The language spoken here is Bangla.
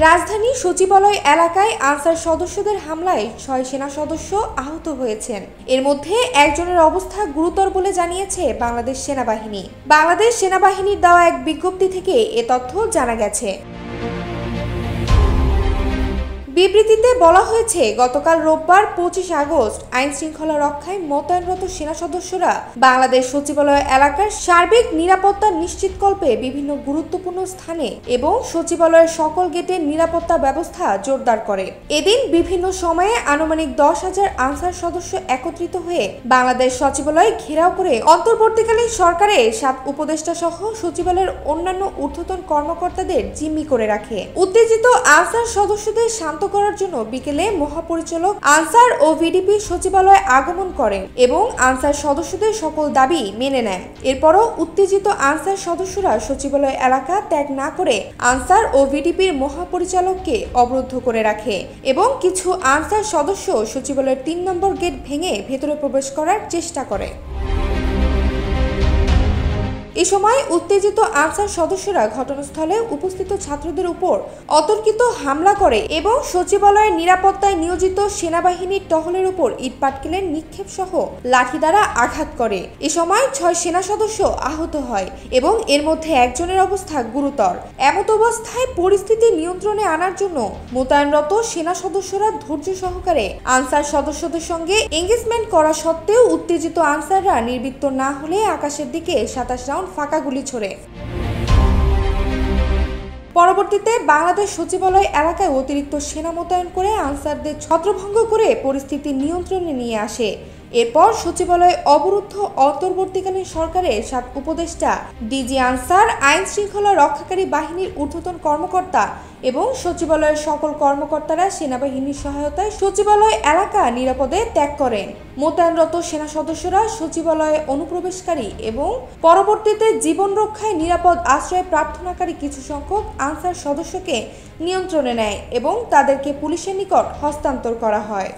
রাজধানী সচিবালয় এলাকায় আনসার সদস্যদের হামলায় ৬ সেনা সদস্য আহত হয়েছেন। এর মধ্যে একজনের অবস্থা গুরুতর বলে জানিয়েছে বাংলাদেশ সেনাবাহিনী। বাংলাদেশ সেনাবাহিনীর দেওয়া এক বিজ্ঞপ্তি থেকে এ তথ্য জানা গেছে। বিবৃতিতে বলা হয়েছে, গতকাল রোববার ২৫ আগস্ট আইন শৃঙ্খলা রক্ষায় মোতায়েনরত সেনা সদস্যরা বাংলাদেশ সচিবালয় এলাকার সার্বিক নিরাপত্তা নিশ্চিতকল্পে বিভিন্ন গুরুত্বপূর্ণ স্থানে এবং সচিবালয়ের সকল গেটের নিরাপত্তা ব্যবস্থা জোরদার করে। এদিন বিভিন্ন সময়ে আনুমানিক ১০,০০০ আনসার সদস্য একত্রিত হয়ে বাংলাদেশ সচিবালয় ঘেরাও করে অন্তর্বর্তীকালীন সরকারের ৭ উপদেষ্টা সহ সচিবালয়ের অন্যান্য ঊর্ধ্বতন কর্মকর্তাদের জিম্মি করে রাখে। উত্তেজিত আনসার সদস্যদের শান্ত করার জন্য বিকেলে মহাপরিচালক আনসার ও ভিডিপি সচিবালয়ে আগমন করেন এবং আনসার সদস্যদের সকল দাবি মেনে নেন। এরপরও উত্তেজিত আনসার সদস্যরা সচিবালয় এলাকা ত্যাগ না করে আনসার ও ভিডিপির মহাপরিচালককে অবরুদ্ধ করে রাখে এবং কিছু আনসার সদস্য সচিবালয়ের ৩ নম্বর গেট ভেঙে ভেতরে প্রবেশ করার চেষ্টা করে। এ সময় উত্তেজিত আনসার সদস্যরা ঘটনাস্থলে উপস্থিত ছাত্রদের উপর অতর্কিত হামলা করে এবং সচিবালয়ের নিরাপত্তায় নিয়োজিত সেনাবাহিনীর টহলের উপর ইটপাটকেলের নিক্ষেপ সহ লাঠি দ্বারা আঘাত করে। এ সময় ৬ সেনা সদস্য আহত হয় এবং এর মধ্যে একজনের অবস্থা গুরুতর। এমত অবস্থায় পরিস্থিতি নিয়ন্ত্রণে আনার জন্য মোতায়েনরত সেনা সদস্যরা ধৈর্য সহকারে আনসার সদস্যদের সঙ্গে এঙ্গেজমেন্ট করা সত্ত্বেও উত্তেজিত আনসাররা নির্বৃত্ত না হলে আকাশের দিকে ২৭ রাউন্ড ফাঁকা গুলি ছোড়ে। পরবর্তীতে বাংলাদেশ সচিবালয় এলাকায় অতিরিক্ত সেনা মোতায়েন করে আনসারদের ছত্রভঙ্গ করে পরিস্থিতি নিয়ন্ত্রণে নিয়ে আসে। এরপর সচিবালয় অবরুদ্ধ অন্তর্বর্তীকালীন সরকারের ৭ উপদেষ্টা, ডিজি আনসার, আইন শৃঙ্খলা রক্ষাকারী বাহিনীর ঊর্ধ্বতন কর্মকর্তা এবং সচিবালয়ের সকল কর্মকর্তারা সেনাবাহিনীর সহায়তায় সচিবালয় এলাকা নিরাপদে ত্যাগ করেন। মোতায়েনরত সেনা সদস্যরা সচিবালয়ে অনুপ্রবেশকারী এবং পরবর্তীতে জীবন রক্ষায় নিরাপদ আশ্রয় প্রার্থনাকারী কিছু সংখ্যক আনসার সদস্যকে নিয়ন্ত্রণে নেয় এবং তাদেরকে পুলিশের নিকট হস্তান্তর করা হয়।